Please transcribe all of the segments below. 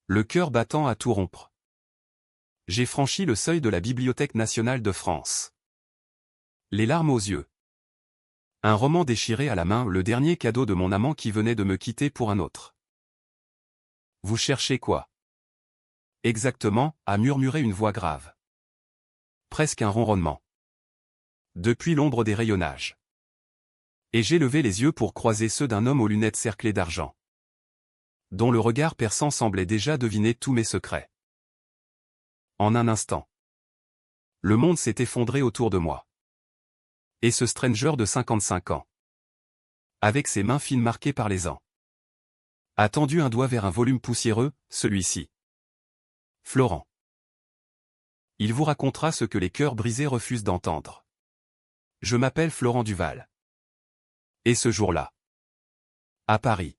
Le cœur battant à tout rompre. J'ai franchi le seuil de la Bibliothèque nationale de France. Les larmes aux yeux. Un roman déchiré à la main, le dernier cadeau de mon amant qui venait de me quitter pour un autre. Vous cherchez quoi? Exactement, a murmuré une voix grave. Presque un ronronnement. Depuis l'ombre des rayonnages. Et j'ai levé les yeux pour croiser ceux d'un homme aux lunettes cerclées d'argent, dont le regard perçant semblait déjà deviner tous mes secrets. En un instant, le monde s'est effondré autour de moi. Et ce stranger de 55 ans, avec ses mains fines marquées par les ans, a tendu un doigt vers un volume poussiéreux, celui-ci. Florent. Il vous racontera ce que les cœurs brisés refusent d'entendre. Je m'appelle Florent Duval. Et ce jour-là, à Paris,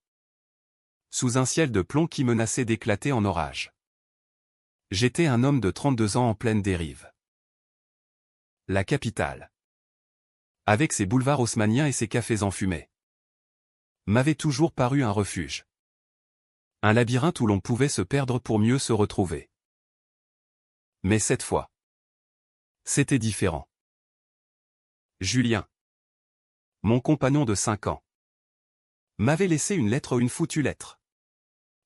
sous un ciel de plomb qui menaçait d'éclater en orage, j'étais un homme de 32 ans en pleine dérive. La capitale, avec ses boulevards haussmanniens et ses cafés enfumés, m'avait toujours paru un refuge. Un labyrinthe où l'on pouvait se perdre pour mieux se retrouver. Mais cette fois, c'était différent. Julien, mon compagnon de 5 ans, m'avait laissé une lettre, une foutue lettre,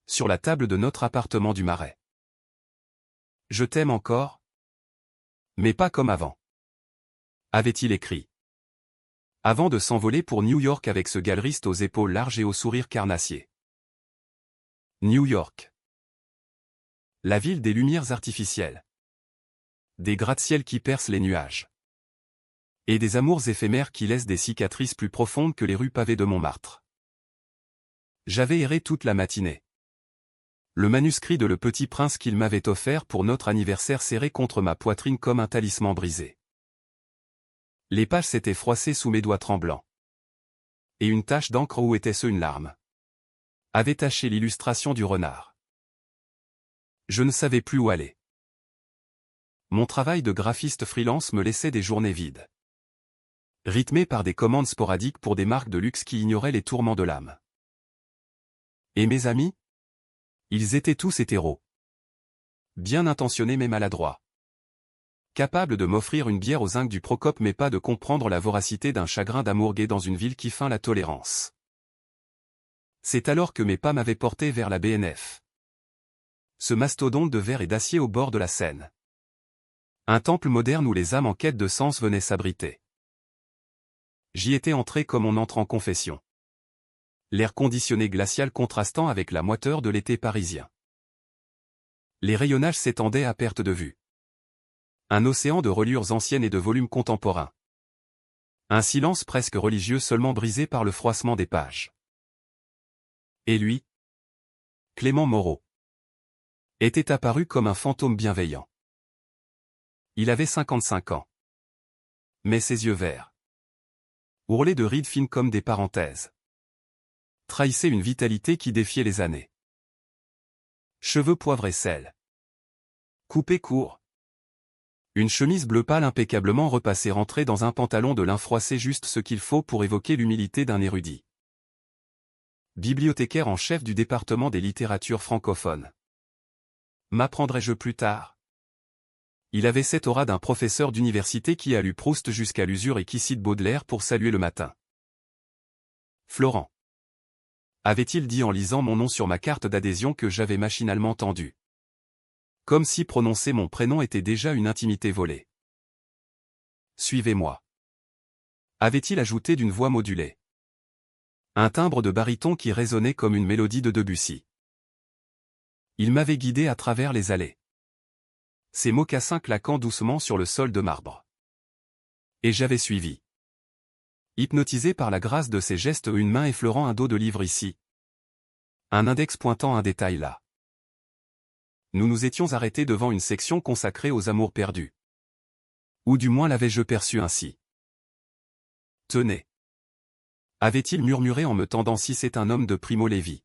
sur la table de notre appartement du Marais. Je t'aime encore, mais pas comme avant, avait-il écrit. Avant de s'envoler pour New York avec ce galeriste aux épaules larges et au sourire carnassier. New York. La ville des lumières artificielles. Des gratte-ciel qui percent les nuages. Et des amours éphémères qui laissent des cicatrices plus profondes que les rues pavées de Montmartre. J'avais erré toute la matinée. Le manuscrit de Le Petit Prince qu'il m'avait offert pour notre anniversaire serré contre ma poitrine comme un talisman brisé. Les pages s'étaient froissées sous mes doigts tremblants. Et une tache d'encre, où était-ce une larme, avait taché l'illustration du renard. Je ne savais plus où aller. Mon travail de graphiste freelance me laissait des journées vides, rythmées par des commandes sporadiques pour des marques de luxe qui ignoraient les tourments de l'âme. Et mes amis? Ils étaient tous hétéros. Bien intentionnés mais maladroits. Capables de m'offrir une bière au zinc du Procope mais pas de comprendre la voracité d'un chagrin d'amour gai dans une ville qui feint la tolérance. C'est alors que mes pas m'avaient porté vers la BNF. Ce mastodonte de verre et d'acier au bord de la Seine. Un temple moderne où les âmes en quête de sens venaient s'abriter. J'y étais entré comme on entre en confession. L'air conditionné glacial contrastant avec la moiteur de l'été parisien. Les rayonnages s'étendaient à perte de vue. Un océan de reliures anciennes et de volumes contemporains. Un silence presque religieux seulement brisé par le froissement des pages. Et lui, Clément Moreau, était apparu comme un fantôme bienveillant. Il avait 55 ans. Mais ses yeux verts, ourlés de rides fines comme des parenthèses, trahissaient une vitalité qui défiait les années. Cheveux poivre et sel. Coupés courts. Une chemise bleu pâle impeccablement repassée rentrée dans un pantalon de lin froissé, juste ce qu'il faut pour évoquer l'humilité d'un érudit. Bibliothécaire en chef du département des littératures francophones. M'apprendrai-je plus tard? Il avait cette aura d'un professeur d'université qui a lu Proust jusqu'à l'usure et qui cite Baudelaire pour saluer le matin. Florent, avait-il dit en lisant mon nom sur ma carte d'adhésion que j'avais machinalement tendue. Comme si prononcer mon prénom était déjà une intimité volée. Suivez-moi, avait-il ajouté d'une voix modulée. Un timbre de baryton qui résonnait comme une mélodie de Debussy. Il m'avait guidé à travers les allées. Ses mocassins claquant doucement sur le sol de marbre. Et j'avais suivi. Hypnotisé par la grâce de ses gestes, une main effleurant un dos de livre ici. Un index pointant un détail là. Nous nous étions arrêtés devant une section consacrée aux amours perdus. Ou du moins l'avais-je perçu ainsi. Tenez. Avait-il murmuré en me tendant, si c'est un homme de Primo Levi.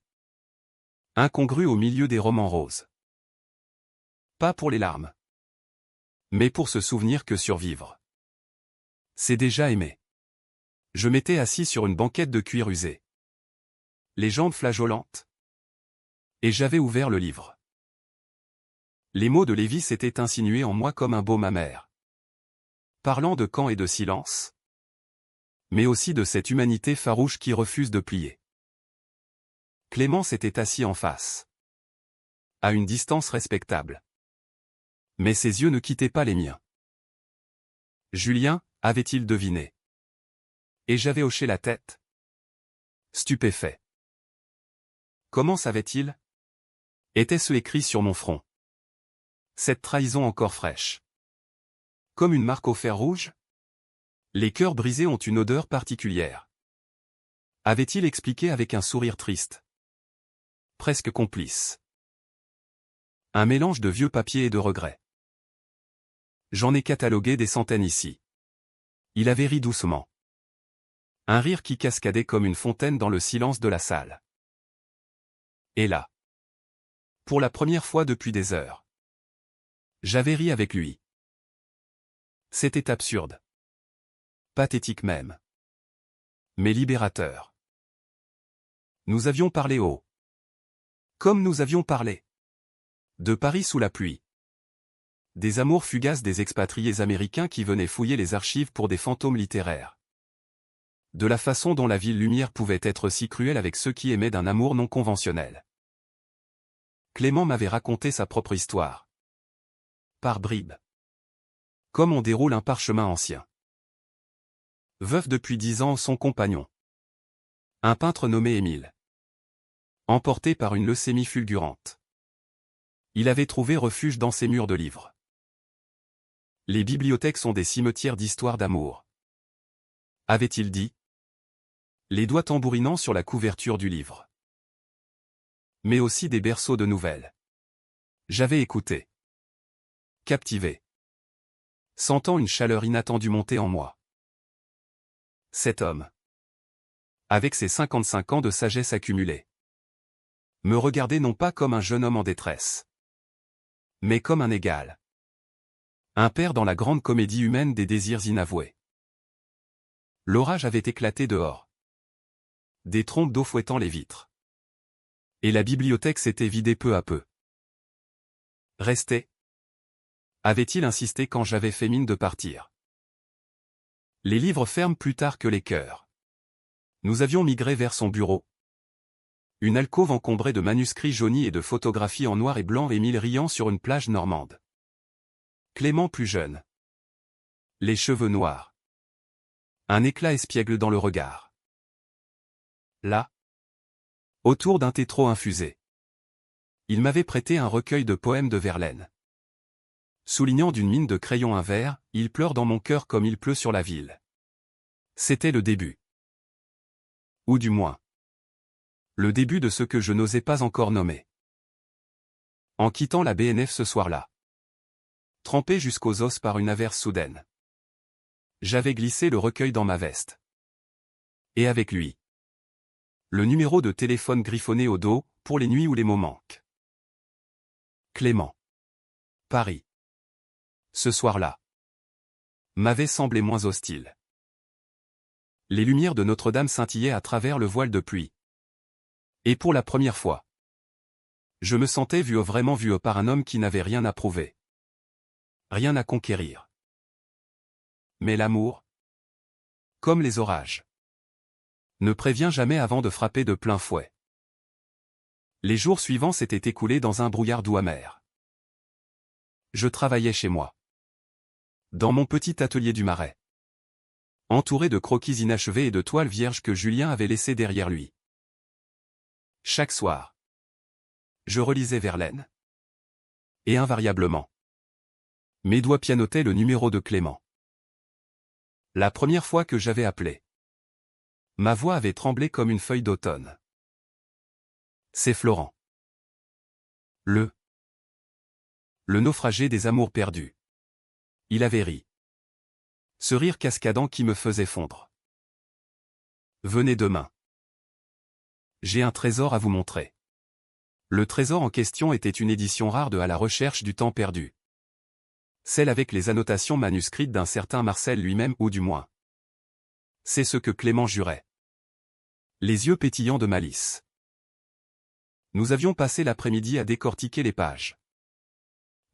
Incongru au milieu des romans roses. Pas pour les larmes. Mais pour se souvenir que survivre, c'est déjà aimer. Je m'étais assis sur une banquette de cuir usé. Les jambes flageolantes. Et j'avais ouvert le livre. Les mots de Lévi s'étaient insinués en moi comme un baume amer. Parlant de camp et de silence, mais aussi de cette humanité farouche qui refuse de plier. Clément s'était assis en face, à une distance respectable. Mais ses yeux ne quittaient pas les miens. Julien, avait-il deviné? Et j'avais hoché la tête, stupéfait. Comment savait-il? Était-ce écrit sur mon front? Cette trahison encore fraîche. Comme une marque au fer rouge? Les cœurs brisés ont une odeur particulière. Avait-il expliqué avec un sourire triste? Presque complice. Un mélange de vieux papiers et de regrets. J'en ai catalogué des centaines ici. Il avait ri doucement. Un rire qui cascadait comme une fontaine dans le silence de la salle. Et là, pour la première fois depuis des heures, j'avais ri avec lui. C'était absurde. Pathétique même. Mais libérateur. Nous avions parlé haut. Comme nous avions parlé. De Paris sous la pluie. Des amours fugaces des expatriés américains qui venaient fouiller les archives pour des fantômes littéraires. De la façon dont la ville lumière pouvait être si cruelle avec ceux qui aimaient d'un amour non conventionnel. Clément m'avait raconté sa propre histoire. Par bribes. Comme on déroule un parchemin ancien. Veuf depuis 10 ans, son compagnon. Un peintre nommé Émile. Emporté par une leucémie fulgurante. Il avait trouvé refuge dans ces murs de livres. Les bibliothèques sont des cimetières d'histoires d'amour. Avait-il dit? Les doigts tambourinant sur la couverture du livre. Mais aussi des berceaux de nouvelles. J'avais écouté. Captivé. Sentant une chaleur inattendue monter en moi. Cet homme, avec ses 55 ans de sagesse accumulée, me regardait non pas comme un jeune homme en détresse, mais comme un égal. Un père dans la grande comédie humaine des désirs inavoués. L'orage avait éclaté dehors. Des trompes d'eau fouettant les vitres. Et la bibliothèque s'était vidée peu à peu. Restez. Avait-il insisté quand j'avais fait mine de partir. Les livres ferment plus tard que les cœurs. Nous avions migré vers son bureau. Une alcôve encombrée de manuscrits jaunis et de photographies en noir et blanc, Émile riant sur une plage normande. Clément plus jeune. Les cheveux noirs. Un éclat espiègle dans le regard. Là, autour d'un thé trop infusé, il m'avait prêté un recueil de poèmes de Verlaine. Soulignant d'une mine de crayon un vers, il pleure dans mon cœur comme il pleut sur la ville. C'était le début. Ou du moins, le début de ce que je n'osais pas encore nommer. En quittant la BNF ce soir-là, trempé jusqu'aux os par une averse soudaine, j'avais glissé le recueil dans ma veste. Et avec lui, le numéro de téléphone griffonné au dos, pour les nuits où les mots manquent. Clément. Paris. Ce soir-là, m'avait semblé moins hostile. Les lumières de Notre-Dame scintillaient à travers le voile de pluie. Et pour la première fois, je me sentais vraiment vu par un homme qui n'avait rien à prouver. Rien à conquérir. Mais l'amour, comme les orages, ne prévient jamais avant de frapper de plein fouet. Les jours suivants s'étaient écoulés dans un brouillard doux amer. Je travaillais chez moi. Dans mon petit atelier du Marais. Entouré de croquis inachevés et de toiles vierges que Julien avait laissées derrière lui. Chaque soir, je relisais Verlaine. Et invariablement, mes doigts pianotaient le numéro de Clément. La première fois que j'avais appelé, ma voix avait tremblé comme une feuille d'automne. C'est Florent. Le naufragé des amours perdus. Il avait ri. Ce rire cascadant qui me faisait fondre. Venez demain. J'ai un trésor à vous montrer. Le trésor en question était une édition rare de À la recherche du temps perdu. Celle avec les annotations manuscrites d'un certain Marcel lui-même ou du moins. C'est ce que Clément jurait. Les yeux pétillants de malice. Nous avions passé l'après-midi à décortiquer les pages.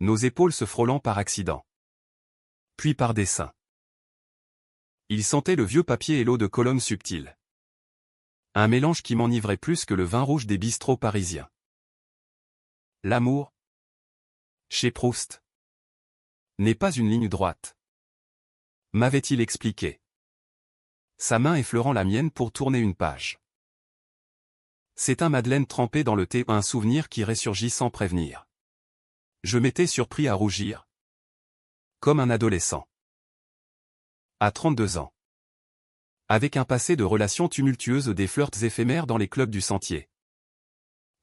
nos épaules se frôlant par accident. Puis par dessein. Il sentait le vieux papier et l'eau de Cologne subtile. Un mélange qui m'enivrait plus que le vin rouge des bistrots parisiens. L'amour, chez Proust, n'est pas une ligne droite, m'avait-il expliqué. Sa main effleurant la mienne pour tourner une page. C'est un madeleine trempé dans le thé, un souvenir qui ressurgit sans prévenir. Je m'étais surpris à rougir. Comme un adolescent. À 32 ans. Avec un passé de relations tumultueuses, des flirts éphémères dans les clubs du Sentier.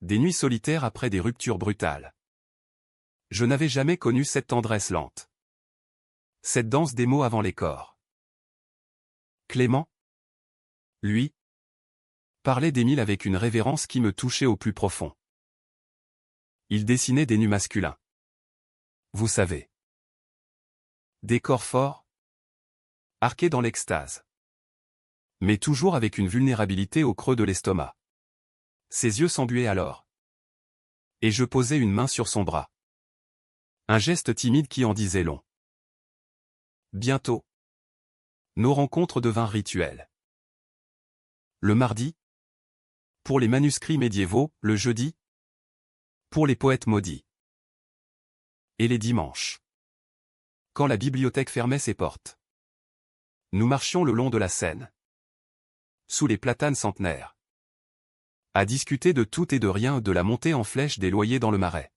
Des nuits solitaires après des ruptures brutales. Je n'avais jamais connu cette tendresse lente. Cette danse des mots avant les corps. Clément, lui, parlait d'Émile avec une révérence qui me touchait au plus profond. Il dessinait des nus masculins. Vous savez. Des corps forts, arqués dans l'extase. Mais toujours avec une vulnérabilité au creux de l'estomac. Ses yeux s'embuaient alors. Et je posais une main sur son bras. Un geste timide qui en disait long. Bientôt. Nos rencontres devinrent rituelles. Le mardi. Pour les manuscrits médiévaux, le jeudi. Pour les poètes maudits. Et les dimanches. Quand la bibliothèque fermait ses portes. Nous marchions le long de la Seine. Sous les platanes centenaires. À discuter de tout et de rien, de la montée en flèche des loyers dans le Marais.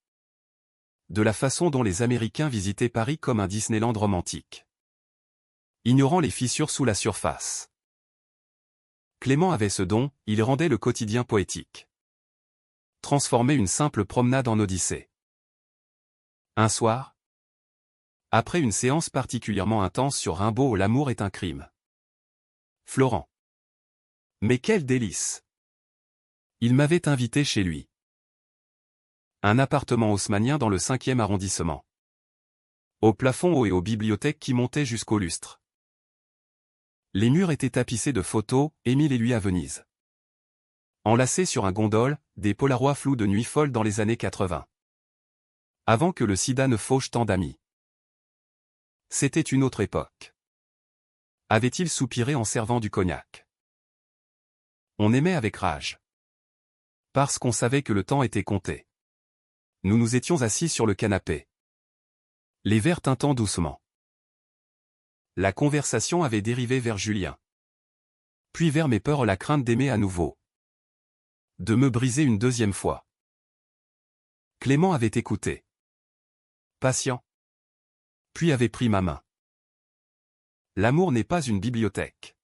De la façon dont les Américains visitaient Paris comme un Disneyland romantique. Ignorant les fissures sous la surface. Clément avait ce don, il rendait le quotidien poétique. Transformait une simple promenade en odyssée. Un soir, après une séance particulièrement intense sur Rimbaud, l'amour est un crime. Florent. Mais quel délice! Il m'avait invité chez lui. Un appartement haussmannien dans le 5e arrondissement. Au plafond haut et aux bibliothèques qui montaient jusqu'au lustre. Les murs étaient tapissés de photos, Émile et lui à Venise. Enlacés sur un gondole, des polaroids flous de nuit folle dans les années 80. Avant que le sida ne fauche tant d'amis. C'était une autre époque. Avait-il soupiré en servant du cognac? On aimait avec rage. Parce qu'on savait que le temps était compté. Nous nous étions assis sur le canapé. Les verres tintant doucement. La conversation avait dérivé vers Julien. Puis vers mes peurs, la crainte d'aimer à nouveau. De me briser une deuxième fois. Clément avait écouté. Patient. Puis avait pris ma main. L'amour n'est pas une bibliothèque.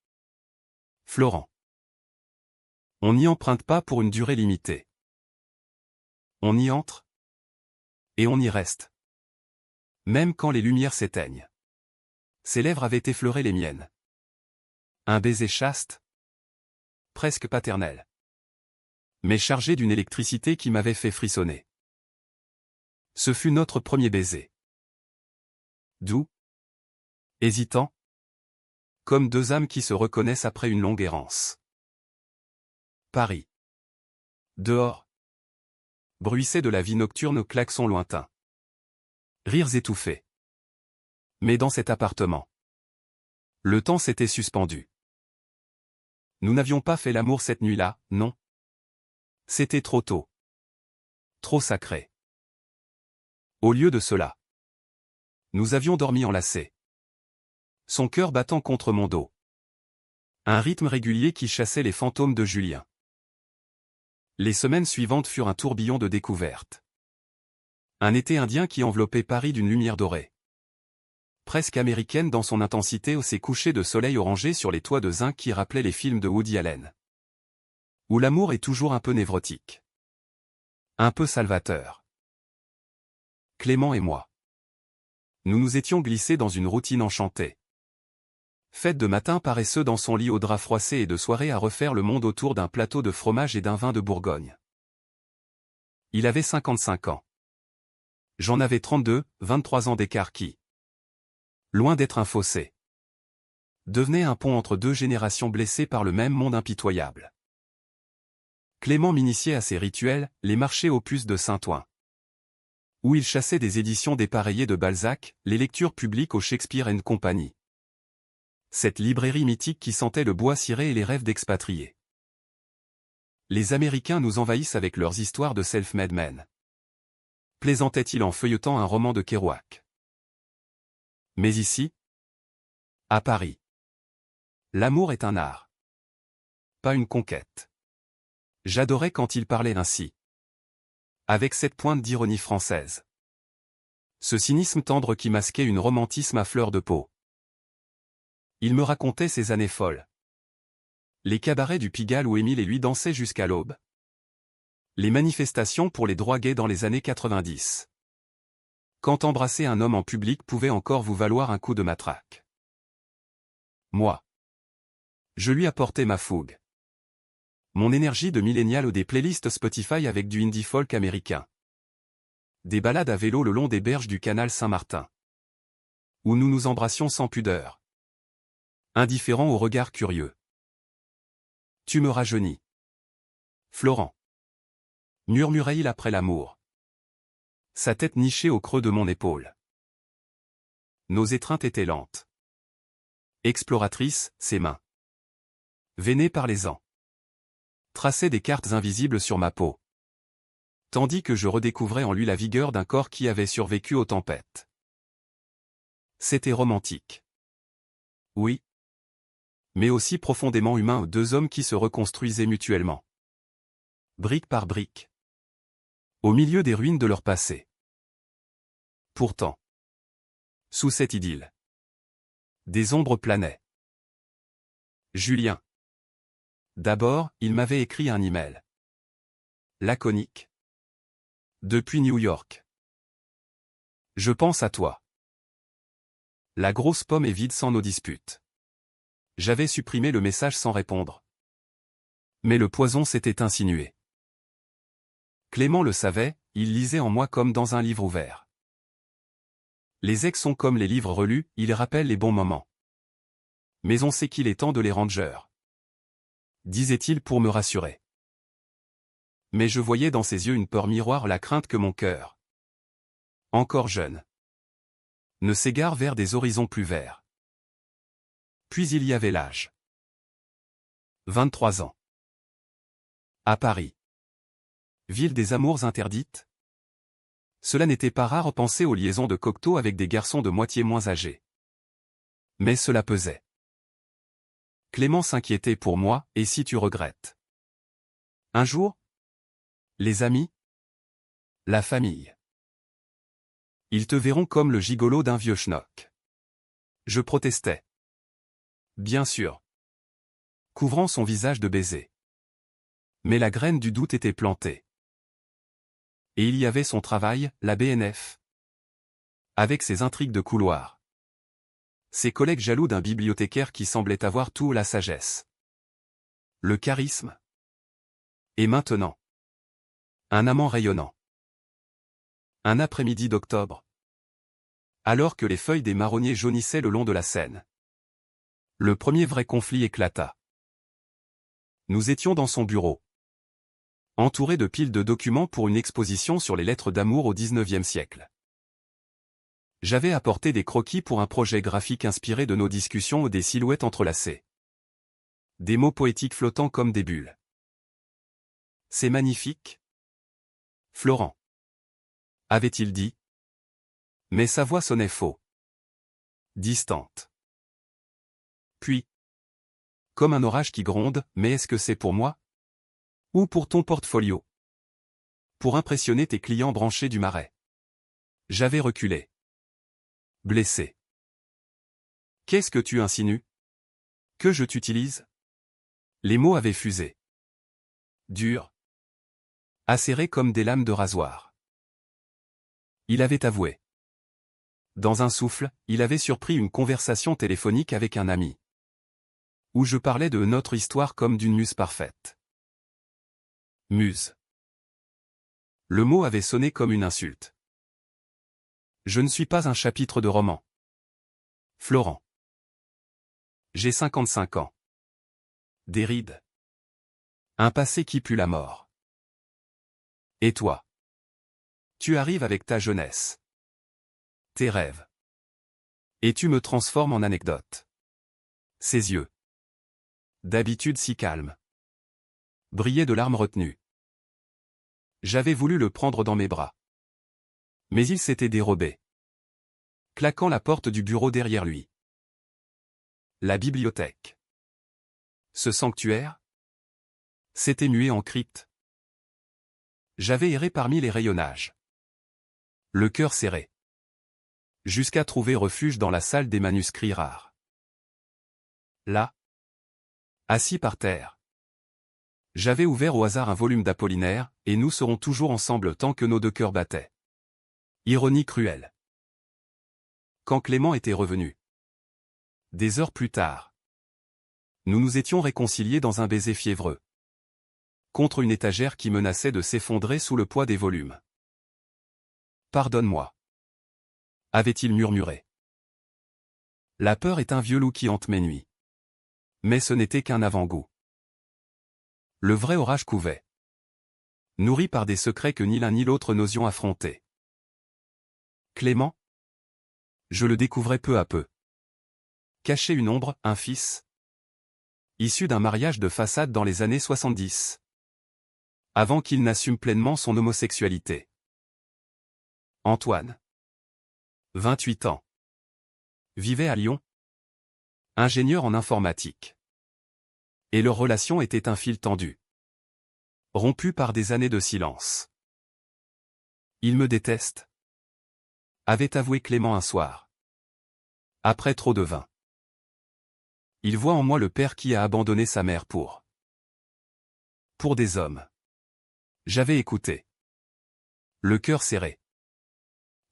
Florent. On n'y emprunte pas pour une durée limitée. On y entre. Et on y reste. Même quand les lumières s'éteignent. Ses lèvres avaient effleuré les miennes. Un baiser chaste. Presque paternel. Mais chargé d'une électricité qui m'avait fait frissonner. Ce fut notre premier baiser. Doux. Hésitant. Comme deux âmes qui se reconnaissent après une longue errance. Paris. Dehors. Bruissait de la vie nocturne aux klaxons lointains. Rires étouffés. Mais dans cet appartement. Le temps s'était suspendu. Nous n'avions pas fait l'amour cette nuit-là, non. C'était trop tôt. Trop sacré. Au lieu de cela. Nous avions dormi enlacés. Son cœur battant contre mon dos. Un rythme régulier qui chassait les fantômes de Julien. Les semaines suivantes furent un tourbillon de découvertes. Un été indien qui enveloppait Paris d'une lumière dorée. Presque américaine dans son intensité, aux ses couchers de soleil orangé sur les toits de zinc qui rappelaient les films de Woody Allen. Où l'amour est toujours un peu névrotique. Un peu salvateur. Clément et moi. Nous nous étions glissés dans une routine enchantée. Faite de matins paresseux dans son lit au drap froissé et de soirées à refaire le monde autour d'un plateau de fromage et d'un vin de Bourgogne. Il avait 55 ans. J'en avais 32, 23 ans d'écart qui, loin d'être un fossé, devenait un pont entre deux générations blessées par le même monde impitoyable. Clément m'initiait à ses rituels, les marchés aux puces de Saint-Ouen. Où il chassait des éditions dépareillées de Balzac, les lectures publiques au Shakespeare & Company. Cette librairie mythique qui sentait le bois ciré et les rêves d'expatriés. Les Américains nous envahissent avec leurs histoires de self-made men. Plaisantait-il en feuilletant un roman de Kerouac. Mais ici, à Paris, l'amour est un art. Pas une conquête. J'adorais quand il parlait ainsi. Avec cette pointe d'ironie française. Ce cynisme tendre qui masquait une romantisme à fleur de peau. Il me racontait ses années folles. Les cabarets du Pigalle où Émile et lui dansaient jusqu'à l'aube. Les manifestations pour les droits gays dans les années 90. Quand embrasser un homme en public pouvait encore vous valoir un coup de matraque. Moi. Je lui apportais ma fougue. Mon énergie de millénial ou des playlists Spotify avec du indie folk américain. Des balades à vélo le long des berges du canal Saint-Martin. Où nous nous embrassions sans pudeur. Indifférents au regard curieux. Tu me rajeunis. Florent. Murmurait-il après l'amour. Sa tête nichée au creux de mon épaule. Nos étreintes étaient lentes. Exploratrices, ses mains. Veinées par les ans. Traçaient des cartes invisibles sur ma peau. Tandis que je redécouvrais en lui la vigueur d'un corps qui avait survécu aux tempêtes. C'était romantique. Oui. Mais aussi profondément humain, deux hommes qui se reconstruisaient mutuellement. Brique par brique. Au milieu des ruines de leur passé. Pourtant. Sous cette idylle. Des ombres planaient. Julien. D'abord, il m'avait écrit un email. Laconique. Depuis New York. Je pense à toi. La grosse pomme est vide sans nos disputes. J'avais supprimé le message sans répondre. Mais le poison s'était insinué. Clément le savait, il lisait en moi comme dans un livre ouvert. Les ex sont comme les livres relus, ils rappellent les bons moments. Mais on sait qu'il est temps de les ranger. Disait-il pour me rassurer. Mais je voyais dans ses yeux une peur miroir, la crainte que mon cœur, encore jeune, ne s'égare vers des horizons plus verts. Puis il y avait l'âge. 23 ans. À Paris. Ville des amours interdites. Cela n'était pas rare, penser aux liaisons de Cocteau avec des garçons de moitié moins âgés. Mais cela pesait. Clément s'inquiétait pour moi, et si tu regrettes? Un jour? Les amis? La famille. Ils te verront comme le gigolo d'un vieux schnock. Je protestais. Bien sûr. Couvrant son visage de baisers. Mais la graine du doute était plantée. Et il y avait son travail, la BNF. Avec ses intrigues de couloir. Ses collègues jaloux d'un bibliothécaire qui semblait avoir tout la sagesse. Le charisme. Et maintenant. Un amant rayonnant. Un après-midi d'octobre. Alors que les feuilles des marronniers jaunissaient le long de la Seine. Le premier vrai conflit éclata. Nous étions dans son bureau. Entouré de piles de documents pour une exposition sur les lettres d'amour au XIXe siècle. J'avais apporté des croquis pour un projet graphique inspiré de nos discussions ou des silhouettes entrelacées. Des mots poétiques flottant comme des bulles. C'est magnifique. Florent. Avait-il dit. Mais sa voix sonnait faux. Distante. Puis. Comme un orage qui gronde, mais est-ce que c'est pour moi? Ou pour ton portfolio? Pour impressionner tes clients branchés du Marais. J'avais reculé. Blessé. Qu'est-ce que tu insinues? Que je t'utilise? Les mots avaient fusé. Durs. Acérés comme des lames de rasoir. Il avait avoué. Dans un souffle, il avait surpris une conversation téléphonique avec un ami. Où je parlais de notre histoire comme d'une muse parfaite. Muse. Le mot avait sonné comme une insulte. Je ne suis pas un chapitre de roman. Florent. J'ai 55 ans. Des rides. Un passé qui pue la mort. Et toi? Tu arrives avec ta jeunesse. Tes rêves. Et tu me transformes en anecdote. Ses yeux. D'habitude si calmes. Brillaient de larmes retenues. J'avais voulu le prendre dans mes bras. Mais il s'était dérobé, claquant la porte du bureau derrière lui. La bibliothèque. Ce sanctuaire s'était mué en crypte. J'avais erré parmi les rayonnages, le cœur serré, jusqu'à trouver refuge dans la salle des manuscrits rares. Là, assis par terre, j'avais ouvert au hasard un volume d'Apollinaire, et nous serons toujours ensemble tant que nos deux cœurs battaient. Ironie cruelle. Quand Clément était revenu, des heures plus tard, nous nous étions réconciliés dans un baiser fiévreux, contre une étagère qui menaçait de s'effondrer sous le poids des volumes. Pardonne-moi, avait-il murmuré. La peur est un vieux loup qui hante mes nuits. Mais ce n'était qu'un avant-goût. Le vrai orage couvait, nourri par des secrets que ni l'un ni l'autre n'osions affronter. Clément? Je le découvrais peu à peu. Caché une ombre, un fils, issu d'un mariage de façade dans les années 70. Avant qu'il n'assume pleinement son homosexualité. Antoine. 28 ans. Vivait à Lyon. Ingénieur en informatique. Et leur relation était un fil tendu. Rompu par des années de silence. Il me déteste, avait avoué Clément un soir. Après trop de vin. Il voit en moi le père qui a abandonné sa mère pour des hommes. J'avais écouté. Le cœur serré.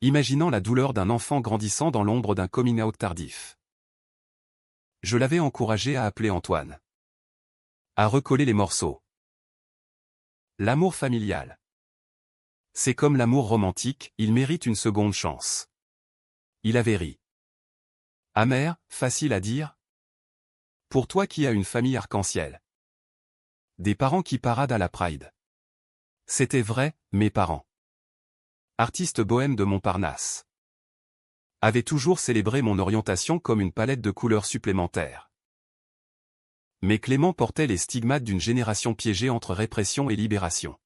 Imaginant la douleur d'un enfant grandissant dans l'ombre d'un coming out tardif. Je l'avais encouragé à appeler Antoine. À recoller les morceaux. L'amour familial. C'est comme l'amour romantique, il mérite une seconde chance. Il avait ri. Amer, facile à dire. Pour toi qui as une famille arc-en-ciel. Des parents qui paradent à la Pride. C'était vrai, mes parents. Artiste bohème de Montparnasse. Avaient toujours célébré mon orientation comme une palette de couleurs supplémentaires. Mais Clément portait les stigmates d'une génération piégée entre répression et libération.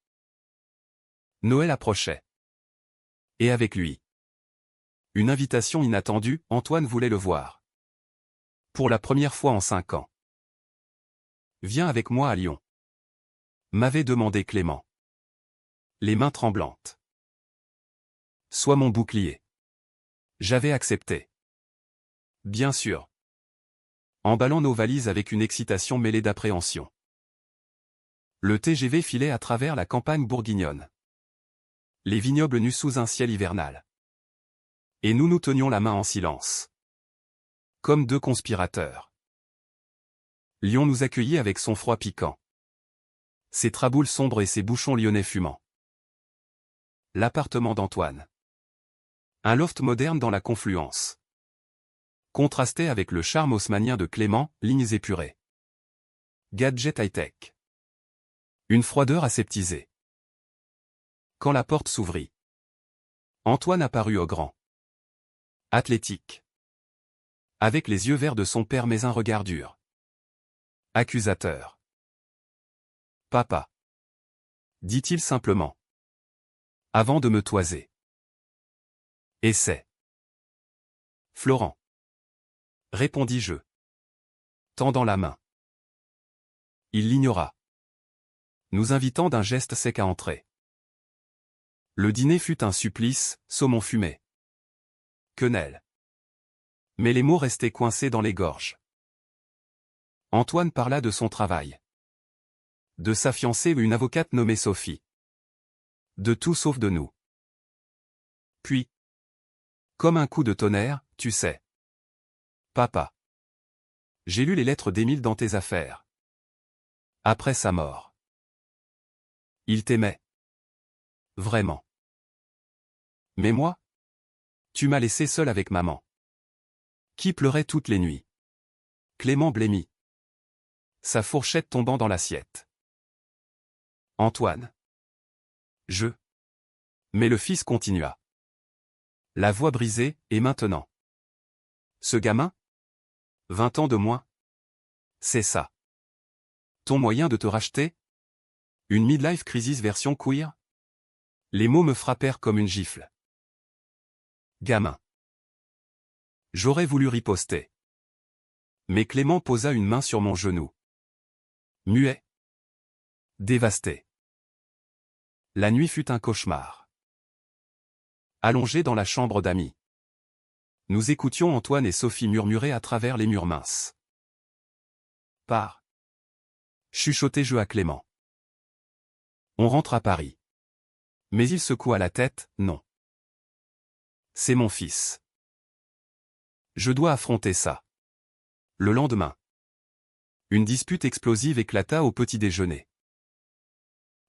Noël approchait. Et avec lui, une invitation inattendue, Antoine voulait le voir. Pour la première fois en 5 ans. Viens avec moi à Lyon. M'avait demandé Clément. Les mains tremblantes. Sois mon bouclier. J'avais accepté. Bien sûr. Emballant nos valises avec une excitation mêlée d'appréhension. Le TGV filait à travers la campagne bourguignonne. Les vignobles nus sous un ciel hivernal. Et nous nous tenions la main en silence. Comme deux conspirateurs. Lyon nous accueillait avec son froid piquant. Ses traboules sombres et ses bouchons lyonnais fumants. L'appartement d'Antoine. Un loft moderne dans la confluence. Contrastait avec le charme haussmannien de Clément, lignes épurées. Gadget high-tech. Une froideur aseptisée. Quand la porte s'ouvrit, Antoine apparut au grand. Athlétique. Avec les yeux verts de son père mais un regard dur. Accusateur. Papa. Dit-il simplement. Avant de me toiser. Et c'est Florent. Répondis-je. Tendant la main. Il l'ignora. Nous invitant d'un geste sec à entrer. Le dîner fut un supplice, saumon fumé. Quenelle. Mais les mots restaient coincés dans les gorges. Antoine parla de son travail. De sa fiancée, une avocate nommée Sophie. De tout sauf de nous. Puis, comme un coup de tonnerre, tu sais. Papa. J'ai lu les lettres d'Émile dans tes affaires. Après sa mort. Il t'aimait. Vraiment. Mais moi? Tu m'as laissé seul avec maman. Qui pleurait toutes les nuits. Clément blêmit. Sa fourchette tombant dans l'assiette. Antoine. Mais le fils continua. La voix brisée, et maintenant? Ce gamin? 20 ans de moins? C'est ça. Ton moyen de te racheter? Une midlife crisis version queer? Les mots me frappèrent comme une gifle. Gamin. J'aurais voulu riposter. Mais Clément posa une main sur mon genou. Muet. Dévasté. La nuit fut un cauchemar. Allongés dans la chambre d'amis. Nous écoutions Antoine et Sophie murmurer à travers les murs minces. Pars. Chuchotai je à Clément. On rentre à Paris. Mais il secoua la tête, non. C'est mon fils. Je dois affronter ça. Le lendemain. Une dispute explosive éclata au petit déjeuner.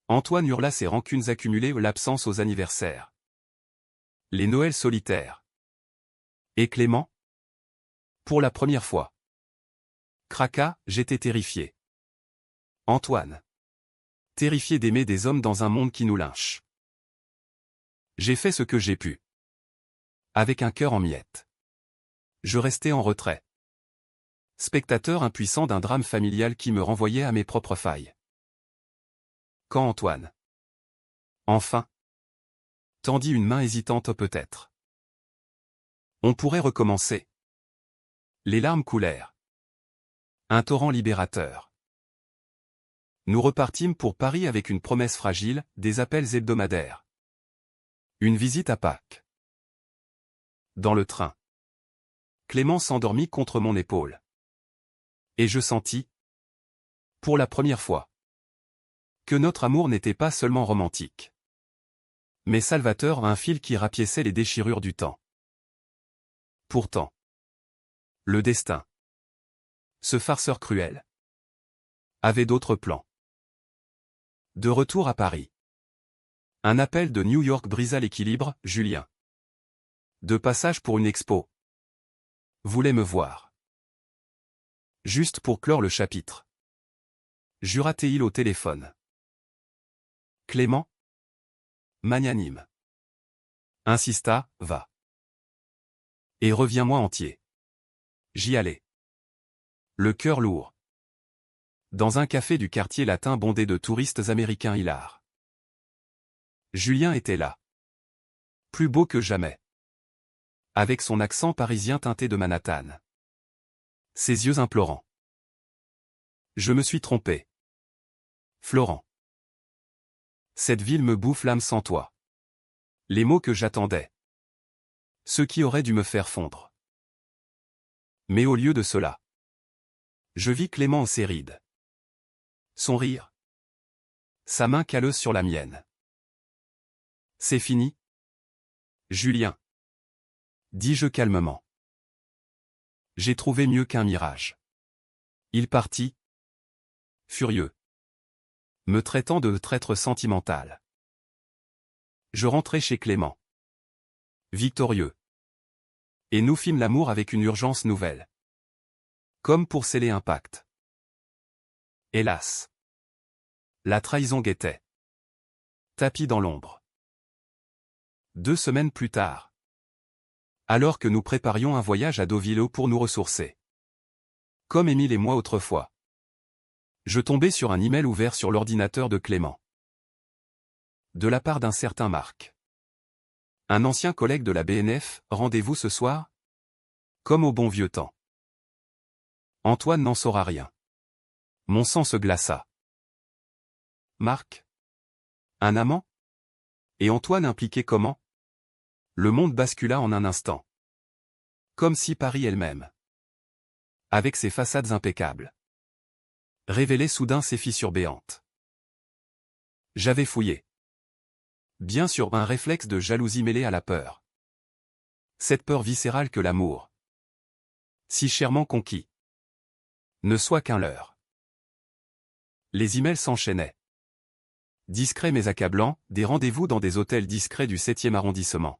Antoine hurla ses rancunes accumulées, l'absence aux anniversaires. Les Noëls solitaires. Et Clément? Pour la première fois. Craqua, j'étais terrifié. Antoine. Terrifié d'aimer des hommes dans un monde qui nous lynche. J'ai fait ce que j'ai pu. Avec un cœur en miettes. Je restais en retrait. Spectateur impuissant d'un drame familial qui me renvoyait à mes propres failles. Quand Antoine. Enfin. Tendit une main hésitante peut-être. On pourrait recommencer. Les larmes coulèrent. Un torrent libérateur. Nous repartîmes pour Paris avec une promesse fragile, des appels hebdomadaires. Une visite à Pâques. Dans le train. Clément s'endormit contre mon épaule. Et je sentis, pour la première fois, que notre amour n'était pas seulement romantique, mais salvateur, un fil qui rapiéçait les déchirures du temps. Pourtant, le destin, ce farceur cruel, avait d'autres plans. De retour à Paris. Un appel de New York brisa l'équilibre, Julien. De passage pour une expo. Voulait me voir. Juste pour clore le chapitre. Jura-t-il au téléphone. Clément? Magnanime. Insista, va. Et reviens-moi entier. J'y allais. Le cœur lourd. Dans un café du quartier latin bondé de touristes américains hilars. Julien était là. Plus beau que jamais. Avec son accent parisien teinté de Manhattan. Ses yeux implorants. Je me suis trompé. Florent. Cette ville me bouffe l'âme sans toi. Les mots que j'attendais. Ceux qui auraient dû me faire fondre. Mais au lieu de cela. Je vis Clément en ses rides. Son rire. Sa main calleuse sur la mienne. C'est fini? Julien. Dis-je calmement. J'ai trouvé mieux qu'un mirage. Il partit. Furieux. Me traitant de traître sentimental. Je rentrai chez Clément. Victorieux. Et nous fîmes l'amour avec une urgence nouvelle. Comme pour sceller un pacte. Hélas. La trahison guettait. Tapis dans l'ombre. 2 semaines plus tard. Alors que nous préparions un voyage à Deauville pour nous ressourcer. Comme Émile et moi autrefois. Je tombai sur un email ouvert sur l'ordinateur de Clément. De la part d'un certain Marc. Un ancien collègue de la BNF, rendez-vous ce soir? Comme au bon vieux temps. Antoine n'en saura rien. Mon sang se glaça. Marc? Un amant? Et Antoine impliqué comment? Le monde bascula en un instant. Comme si Paris elle-même, avec ses façades impeccables, révélait soudain ses fissures béantes. J'avais fouillé. Bien sûr, un réflexe de jalousie mêlé à la peur. Cette peur viscérale que l'amour, si chèrement conquis, ne soit qu'un leurre. Les emails s'enchaînaient. Discrets mais accablants, des rendez-vous dans des hôtels discrets du 7e arrondissement.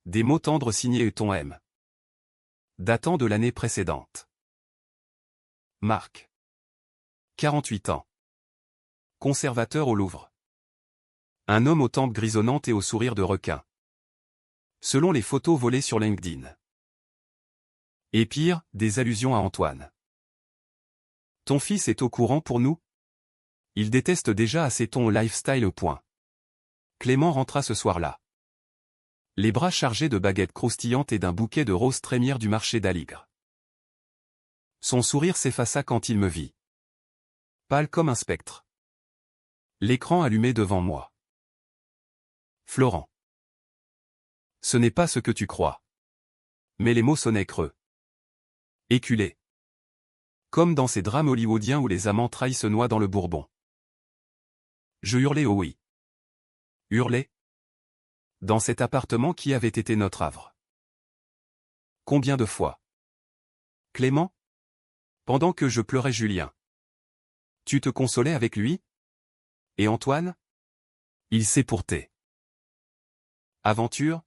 Des mots tendres signés ton M. Datant de l'année précédente. Marc. 48 ans. Conservateur au Louvre. Un homme aux tempes grisonnantes et au sourire de requin. Selon les photos volées sur LinkedIn. Et pire, des allusions à Antoine. Ton fils est au courant pour nous? Il déteste déjà assez ton lifestyle au point. Clément rentra ce soir-là. Les bras chargés de baguettes croustillantes et d'un bouquet de roses trémières du marché d'Aligre. Son sourire s'effaça quand il me vit. Pâle comme un spectre. L'écran allumé devant moi. Florent. Ce n'est pas ce que tu crois. Mais les mots sonnaient creux. Éculé. Comme dans ces drames hollywoodiens où les amants trahis se noient dans le bourbon. Je hurlai au oui. Hurlai. Dans cet appartement qui avait été notre havre. Combien de fois? Clément? Pendant que je pleurais Julien. Tu te consolais avec lui? Et Antoine? Il s'est pourté. Aventure?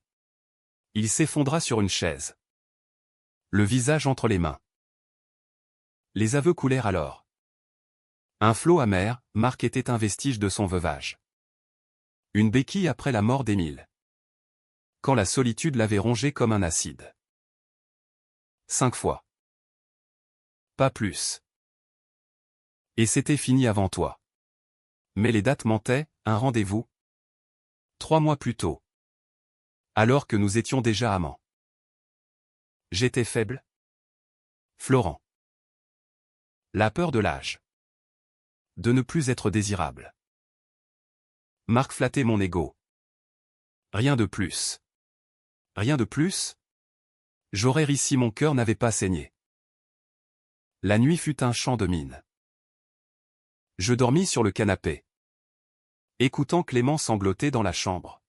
Il s'effondra sur une chaise. Le visage entre les mains. Les aveux coulèrent alors. Un flot amer, Marc était un vestige de son veuvage. Une béquille après la mort d'Émile. Quand la solitude l'avait rongé comme un acide. 5 fois. Pas plus. Et c'était fini avant toi. Mais les dates mentaient, un rendez-vous. 3 mois plus tôt. Alors que nous étions déjà amants. J'étais faible. Florent. La peur de l'âge. De ne plus être désirable. Marc flattait mon ego. Rien de plus. Rien de plus? J'aurais ri si mon cœur n'avait pas saigné. La nuit fut un chant de mine. Je dormis sur le canapé. Écoutant Clément sangloter dans la chambre.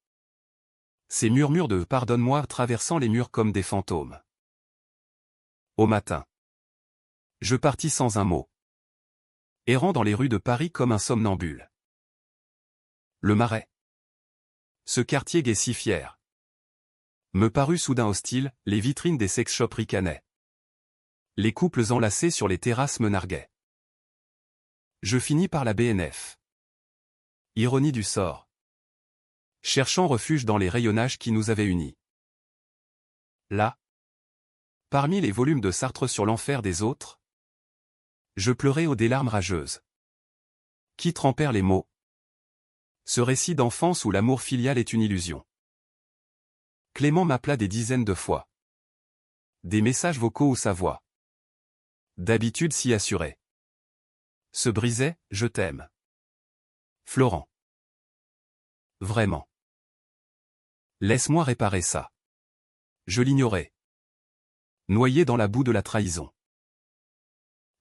Ces murmures de « pardonne-moi » traversant les murs comme des fantômes. Au matin. Je partis sans un mot. Errant dans les rues de Paris comme un somnambule. Le Marais. Ce quartier gai si fier. Me parut soudain hostile, les vitrines des sex-shops ricanaient. Les couples enlacés sur les terrasses me narguaient. Je finis par la BNF. Ironie du sort. Cherchant refuge dans les rayonnages qui nous avaient unis. Là. Parmi les volumes de Sartre sur l'enfer des autres. Je pleurais aux des larmes rageuses. Qui trempèrent les mots. Ce récit d'enfance où l'amour filial est une illusion. Clément m'appela des dizaines de fois. Des messages vocaux où sa voix. D'habitude si assurée. Se brisait, je t'aime. Florent. Vraiment. Laisse-moi réparer ça. Je l'ignorais. Noyé dans la boue de la trahison.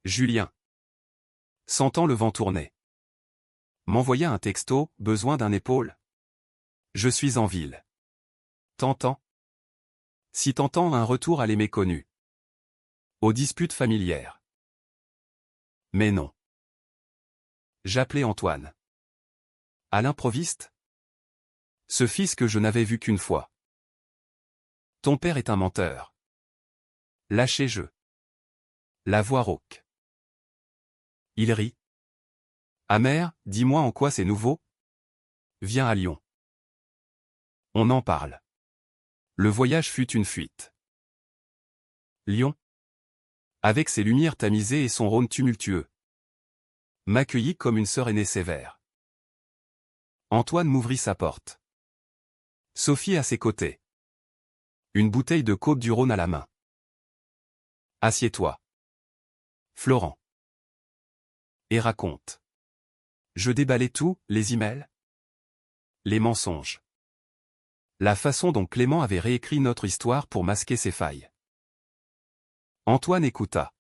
Julien. Sentant le vent tourner. M'envoya un texto, besoin d'un épaule. Je suis en ville. T'entends? Si t'entends un retour à les méconnus. Aux disputes familières. Mais non. J'appelais Antoine. À l'improviste? Ce fils que je n'avais vu qu'une fois. Ton père est un menteur. Lâchez-je. La voix rauque. Il rit. Amer, dis-moi en quoi c'est nouveau? Viens à Lyon. On en parle. Le voyage fut une fuite. Lyon. Avec ses lumières tamisées et son Rhône tumultueux. M'accueillit comme une sœur aînée sévère. Antoine m'ouvrit sa porte. Sophie à ses côtés. Une bouteille de Côte du Rhône à la main. Assieds-toi. Florent. Et raconte. Je déballais tout, les emails. Les mensonges. La façon dont Clément avait réécrit notre histoire pour masquer ses failles. Antoine écouta.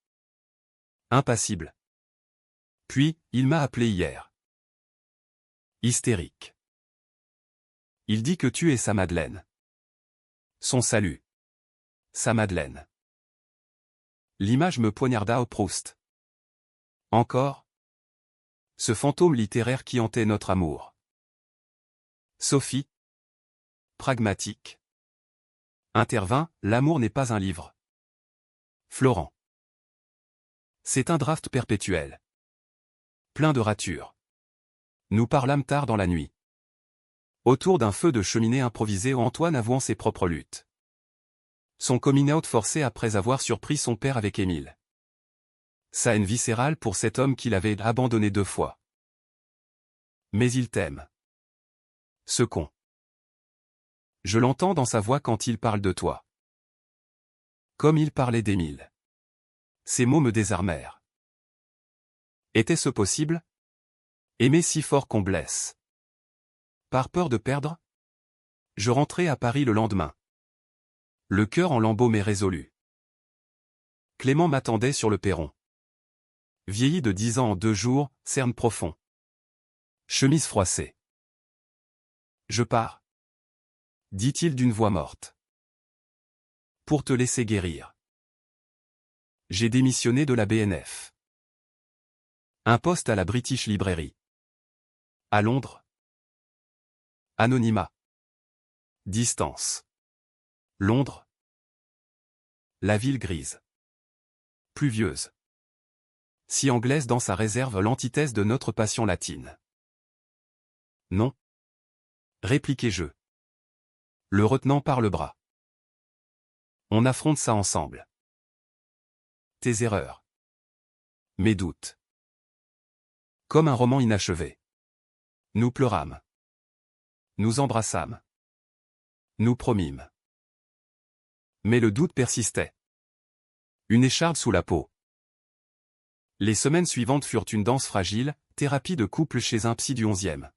Impassible. Puis, il m'a appelé hier. Hystérique. Il dit que tu es sa Madeleine. Son salut. Sa Madeleine. L'image me poignarda au Proust. Encore? Ce fantôme littéraire qui hantait notre amour. Sophie. Pragmatique. Intervint, l'amour n'est pas un livre. Florent. C'est un draft perpétuel. Plein de ratures. Nous parlâmes tard dans la nuit. Autour d'un feu de cheminée improvisé, Antoine avouant ses propres luttes. Son coming out forcé après avoir surpris son père avec Émile. Sa haine viscérale pour cet homme qu'il avait abandonné 2 fois. Mais il t'aime. Ce con. Je l'entends dans sa voix quand il parle de toi. Comme il parlait d'Émile. Ces mots me désarmèrent. Était-ce possible? Aimer si fort qu'on blesse. Par peur de perdre? Je rentrai à Paris le lendemain. Le cœur en lambeaux mais résolu. Clément m'attendait sur le perron. Vieilli de 10 ans en 2 jours, cerne profond. Chemise froissée. Je pars. Dit-il d'une voix morte. Pour te laisser guérir. J'ai démissionné de la BNF. Un poste à la British Library. À Londres. Anonymat. Distance. Londres. La ville grise. Pluvieuse. Si anglaise dans sa réserve, l'antithèse de notre passion latine. Non. Répliquai-je. Le retenant par le bras. On affronte ça ensemble. Tes erreurs. Mes doutes. Comme un roman inachevé. Nous pleurâmes. Nous embrassâmes. Nous promîmes. Mais le doute persistait. Une écharde sous la peau. Les semaines suivantes furent une danse fragile, thérapie de couple chez un psy du 11e.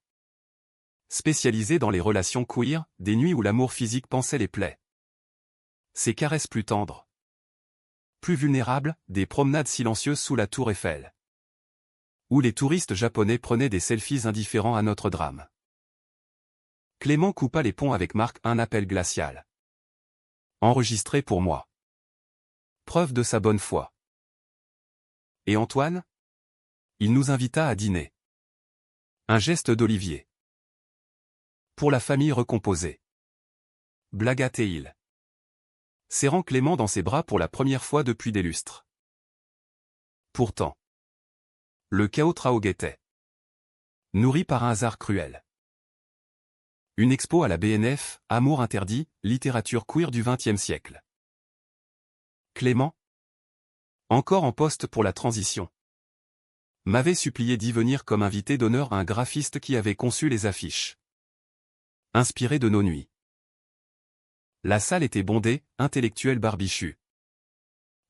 Spécialisé dans les relations queer, des nuits où l'amour physique pansait les plaies. Ses caresses plus tendres. Plus vulnérables, des promenades silencieuses sous la tour Eiffel. Où les touristes japonais prenaient des selfies indifférents à notre drame. Clément coupa les ponts avec Marc, un appel glacial. Enregistré pour moi. Preuve de sa bonne foi. Et Antoine? Il nous invita à dîner. Un geste d'Olivier. Pour la famille recomposée. Blaga-t-il. Serrant Clément dans ses bras pour la première fois depuis des lustres. Pourtant. Le chaos trao-guettait. Nourri par un hasard cruel. Une expo à la BNF, Amour interdit, littérature queer du XXe siècle. Clément, encore en poste pour la transition, m'avait supplié d'y venir comme invité d'honneur un graphiste qui avait conçu les affiches. Inspiré de nos nuits. La salle était bondée, intellectuels barbichus.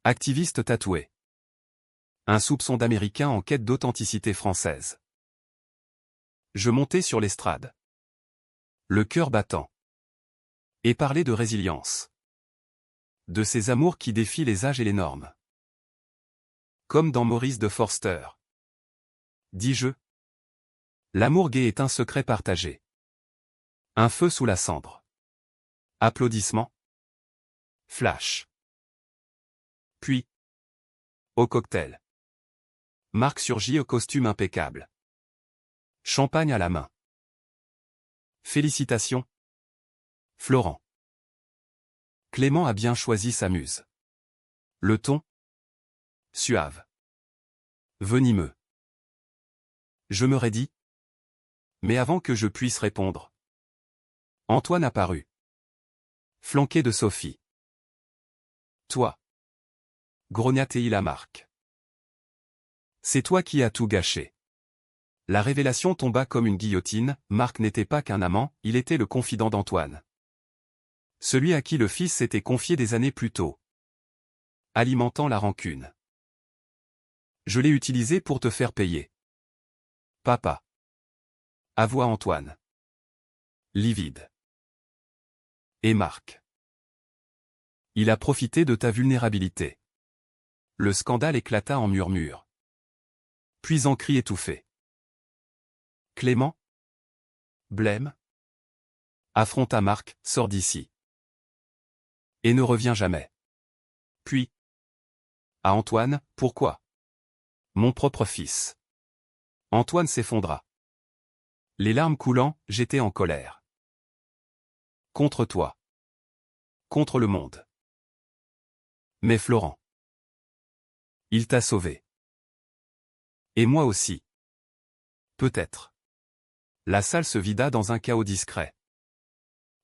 Activistes tatoués. Un soupçon d'Américain en quête d'authenticité française. Je montais sur l'estrade. Le cœur battant. Et parler de résilience. De ces amours qui défient les âges et les normes. Comme dans Maurice de Forster. Dis-je. L'amour gai est un secret partagé. Un feu sous la cendre. Applaudissements. Flash. Puis. Au cocktail. Marc surgit au costume impeccable. Champagne à la main. Félicitations. Florent. Clément a bien choisi sa muse. Le ton. Suave. Venimeux. Je me raidis. Mais avant que je puisse répondre. Antoine apparut. Flanqué de Sophie. Toi. Grogna-t-il à Marc. C'est toi qui as tout gâché. La révélation tomba comme une guillotine, Marc n'était pas qu'un amant, il était le confident d'Antoine. Celui à qui le fils s'était confié des années plus tôt. Alimentant la rancune. Je l'ai utilisé pour te faire payer. Papa. Avoua Antoine. Livide. Et Marc. Il a profité de ta vulnérabilité. Le scandale éclata en murmures. Puis en cris étouffés. Clément? Blême? Affronta Marc, sors d'ici. Et ne reviens jamais. Puis. À Antoine, pourquoi? Mon propre fils. Antoine s'effondra. Les larmes coulant, j'étais en colère. Contre toi. Contre le monde. Mais Florent. Il t'a sauvé. Et moi aussi. Peut-être. La salle se vida dans un chaos discret,